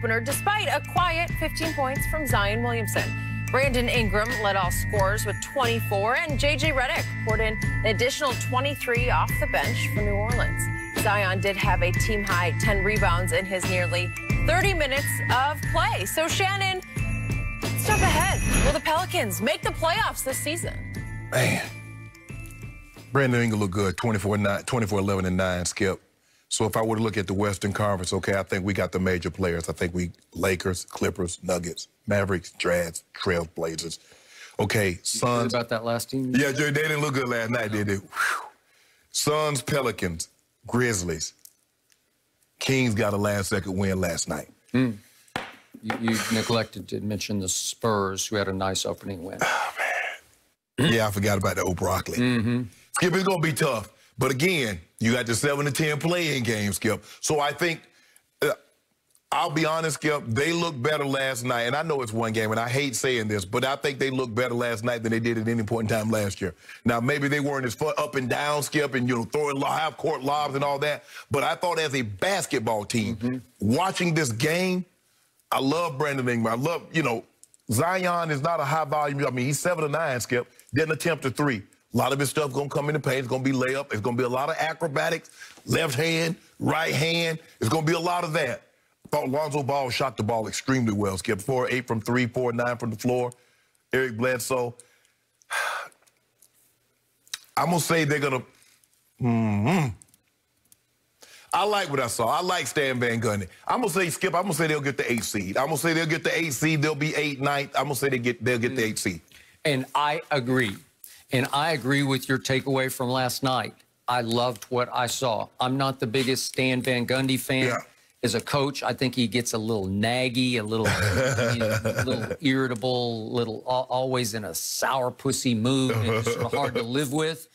Despite a quiet 15 points from Zion Williamson. Brandon Ingram led all scorers with 24, and J.J. Redick poured in an additional 23 off the bench for New Orleans. Zion did have a team-high 10 rebounds in his nearly 30 minutes of play. So, Shannon, let's jump ahead. Will the Pelicans make the playoffs this season? Man, Brandon Ingram looked good, 24, 11, and 9, Skip. So if I were to look at the Western Conference, okay, I think we got the major players. I think we Lakers, Clippers, Nuggets, Mavericks, Jazz, Trail Blazers. Okay, Suns. About that last team? Yeah, they didn't look good last night, did they? Whew. Suns, Pelicans, Grizzlies. Kings got a last-second win last night. You neglected to mention the Spurs, who had a nice opening win. Oh, man. Yeah, I forgot about the O'Brockley. Skip, it's going to be tough. But again, you got the 7 to 10 play-in game, Skip. So I think, I'll be honest, Skip, they looked better last night. And I know it's one game, and I hate saying this, but I think they looked better last night than they did at any point in time last year. Now, maybe they weren't as far up and down, Skip, and, throwing half-court lobs and all that. But I thought as a basketball team, watching this game, I love Brandon Ingram. I love, Zion is not a high volume. I mean, he's 7 to 9, Skip. Didn't attempt a 3. A lot of his stuff going to come in the paint. It's going to be layup. It's going to be a lot of acrobatics, left hand, right hand. It's going to be a lot of that. I thought Lonzo Ball shot the ball extremely well, Skip. 4-8 from 3, 4-9 from the floor. Eric Bledsoe. I'm going to say they're going to... I like what I saw. I like Stan Van Gundy. I'm going to say, Skip, I'm going to say they'll get the 8th seed. I'm going to say they'll get the 8th seed. They'll be 8th, 9th. I'm going to say they'll get the 8th seed. And I agree. And I agree with your takeaway from last night. I loved what I saw. I'm not the biggest Stan Van Gundy fan. Yeah. As a coach, I think he gets a little naggy, a little, a little irritable, always in a sourpussy mood, and it's sort of hard to live with.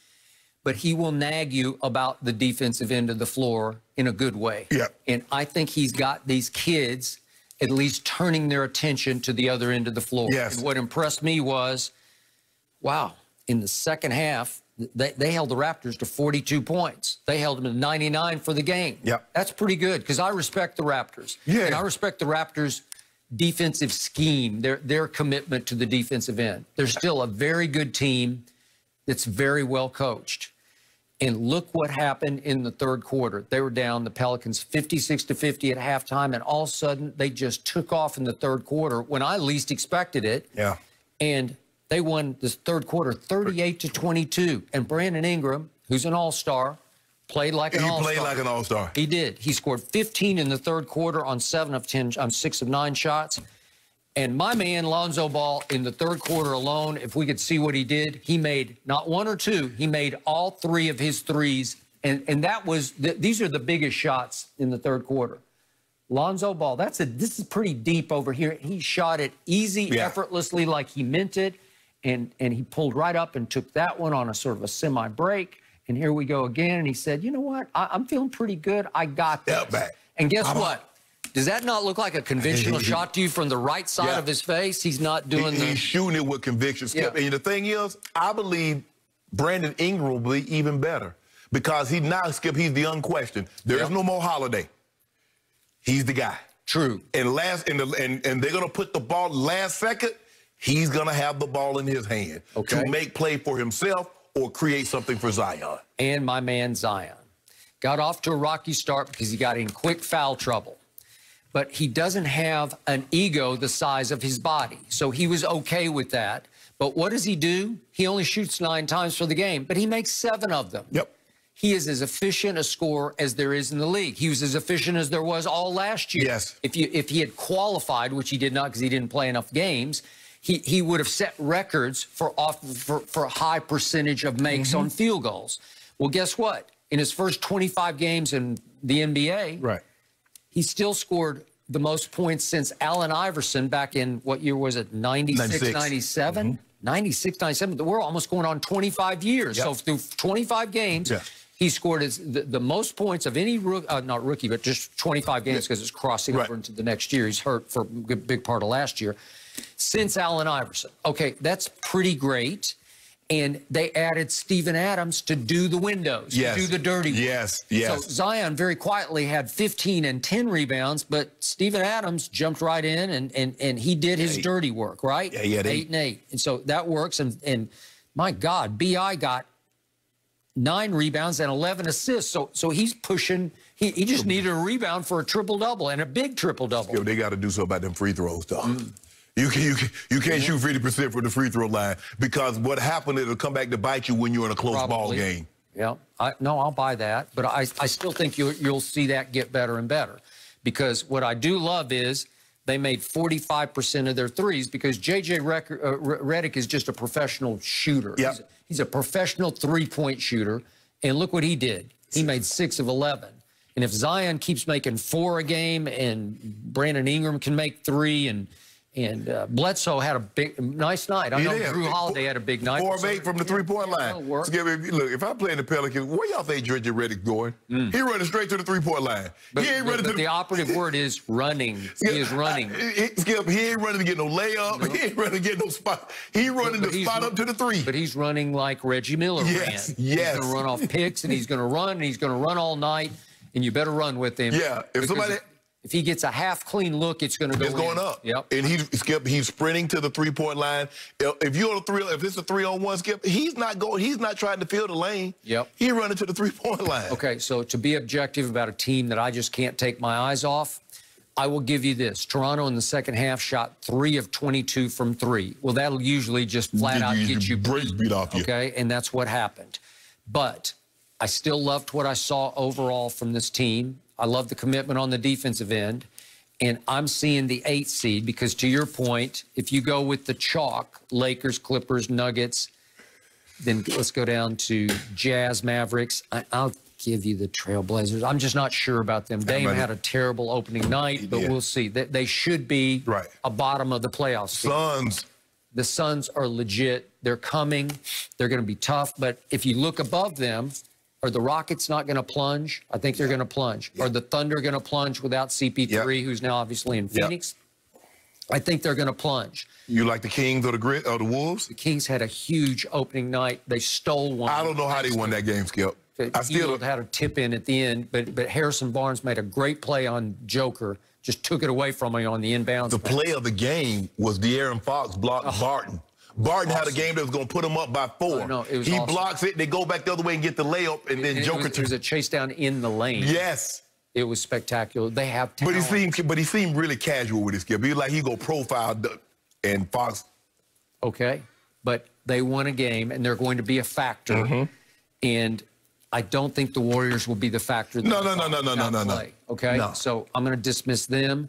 But he will nag you about the defensive end of the floor in a good way. Yeah. And I think he's got these kids at least turning their attention to the other end of the floor. Yes. And what impressed me was, wow, in the second half, they held the Raptors to 42 points. They held them to 99 for the game. Yep. That's pretty good, because I respect the Raptors. Yeah. And I respect the Raptors' defensive scheme, their commitment to the defensive end. They're still a very good team that's very well coached. And look what happened in the third quarter. They were down, the Pelicans, 56-50 at halftime, and all of a sudden they just took off in the third quarter when I least expected it. Yeah. And they won this third quarter 38-22. And Brandon Ingram, who's an all-star, played like an all-star. He played like an all-star. He did. He scored 15 in the third quarter on 6 of 9 shots. And my man, Lonzo Ball, in the third quarter alone, if we could see what he did, he made not 1 or 2, he made all 3 of his threes. And that was, these are the biggest shots in the third quarter. Lonzo Ball, this is pretty deep over here. He shot it easy, effortlessly, like he meant it. And he pulled right up and took that one on a sort of a semi-break. And here we go again. And he said, you know what? I'm feeling pretty good. I got this. Back. And guess what? Does that not look like a conventional shot to you from the right side of his face? He's not doing He's shooting it with conviction, Skip. And the thing is, I believe Brandon Ingram will be even better. Because Skip, he's the unquestioned. There is no more Holiday. He's the guy. True. And they're going to put the ball last second. He's going to have the ball in his hand to make play for himself or create something for Zion. And my man Zion got off to a rocky start because he got in quick foul trouble. But he doesn't have an ego the size of his body. So he was okay with that. But what does he do? He only shoots 9 times for the game, but he makes 7 of them. Yep. He is as efficient a scorer as there is in the league. He was as efficient as there was all last year. Yes. If he had qualified, which he did not because he didn't play enough games, he would have set records for a high percentage of makes on field goals. Well, guess what? In his first 25 games in the NBA, he still scored the most points since Allen Iverson back in, what year was it, 96, 97? 96, 97. We're almost going on 25 years. So through 25 games, he scored the most points of any not rookie, but just 25 games because it's crossing over into the next year. He's hurt for a big part of last year. Since Allen Iverson. Okay, that's pretty great. And they added Steven Adams to do the windows, to do the dirty work. Yes. So Zion very quietly had 15 and 10 rebounds, but Steven Adams jumped right in and he did his dirty work, right? Yeah. 8 and 8. And so that works. And my God, B.I. got 9 rebounds and 11 assists. So he's pushing. He just needed a rebound for a triple-double and a big triple-double. Yo, they got to do something about them free throws, though. You can't shoot 50% from the free throw line because what happened, it'll come back to bite you when you're in a close ball game. Yeah, no, I'll buy that. But I still think you'll see that get better and better because what I do love is they made 45% of their threes because J.J. Redick is just a professional shooter. Yep. He's a professional three-point shooter, and look what he did. He made 6 of 11. And if Zion keeps making 4 a game and Brandon Ingram can make 3 and Bledsoe had a nice night. I know Drew Holiday had a big night. 4 of 8 from the three-point line. Look, if I play in the Pelicans, where y'all think J.J. Redick going? He running straight to the three-point line. He ain't running to the operative word is running. He is running. Skip, he ain't running to get no layup. No. He ain't running to get no spot. He running to spot up to the 3. But he's running like Reggie Miller ran. Yes. He's going to run off picks, and he's going to run, and he's going to run all night, and you better run with him. Yeah. If he gets a half-clean look, it's going to go It's going up. Yep. And he's sprinting to the three-point line. If it's a 3-on-1, Skip, he's not trying to fill the lane. Yep. He's running to the three-point line. Okay, so to be objective about a team that I just can't take my eyes off, I will give you this. Toronto in the second half shot 3 of 22 from 3. Well, that'll usually just flat out get you beat off you. Okay, and that's what happened. But I still loved what I saw overall from this team. I love the commitment on the defensive end, and I'm seeing the 8 seed because, to your point, if you go with the chalk, Lakers, Clippers, Nuggets, then let's go down to Jazz, Mavericks. I'll give you the Trailblazers. I'm just not sure about them. Dame had a terrible opening night, but we'll see. They should be a bottom of the playoffs. Suns. The Suns are legit. They're coming. They're going to be tough, but if you look above them, are the Rockets not going to plunge? I think they're going to plunge. Are the Thunder going to plunge without CP3, who's now obviously in Phoenix? I think they're going to plunge. You like the Kings or the Wolves? The Kings had a huge opening night. They stole one. I don't know how they won that game, Skip. I still had a tip in at the end, but Harrison Barnes made a great play on Joker. Just took it away from him on the inbounds. The play of the game was De'Aaron Fox blocked Barton. Barton had a game that was going to put him up by 4. No, it was he blocks it, they go back the other way and get the layup, and then Joker... It was a chase down in the lane. Yes. It was spectacular. They have talent. But he seemed really casual with his skill. He like he go profile, and Fox... Okay, but they won a game, and they're going to be a factor. And I don't think the Warriors will be the factor. No. Okay, no. So I'm going to dismiss them.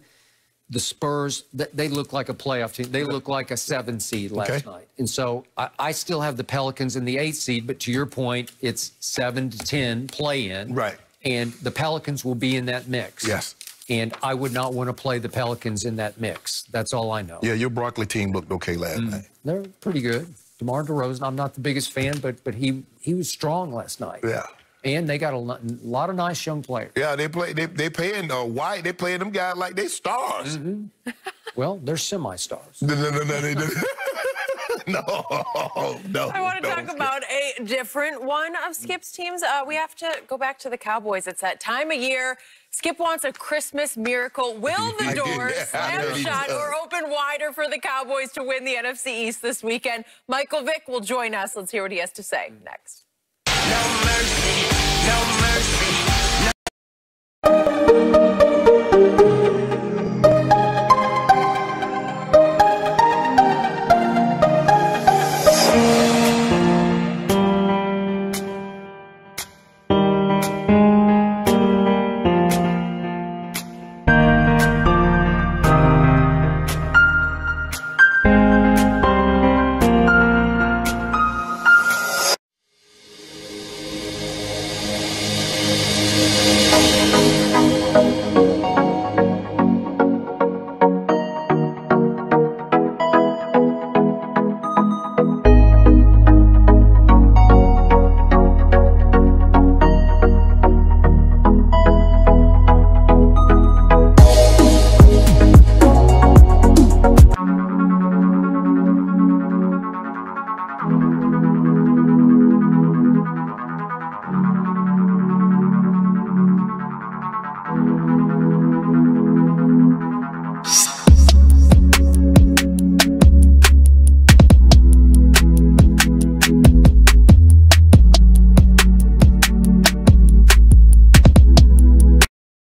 The Spurs, they look like a playoff team. They look like a 7 seed last night. And so I still have the Pelicans in the 8 seed, but to your point, it's 7 to 10 play-in. Right. And the Pelicans will be in that mix. Yes. And I would not want to play the Pelicans in that mix. That's all I know. Yeah, your Broccoli team looked okay last night. They're pretty good. DeMar DeRozan, I'm not the biggest fan, but he was strong last night. Yeah. And they got a lot of nice young players. Yeah, they paying White. They playing them guys like they stars. Well, they're semi-stars. No. I want to talk about a different one of Skip's teams. We have to go back to the Cowboys. It's that time of year. Skip wants a Christmas miracle. Will the doors slam shut or open wider for the Cowboys to win the NFC East this weekend? Michael Vick will join us. Let's hear what he has to say next. No mercy, no mercy.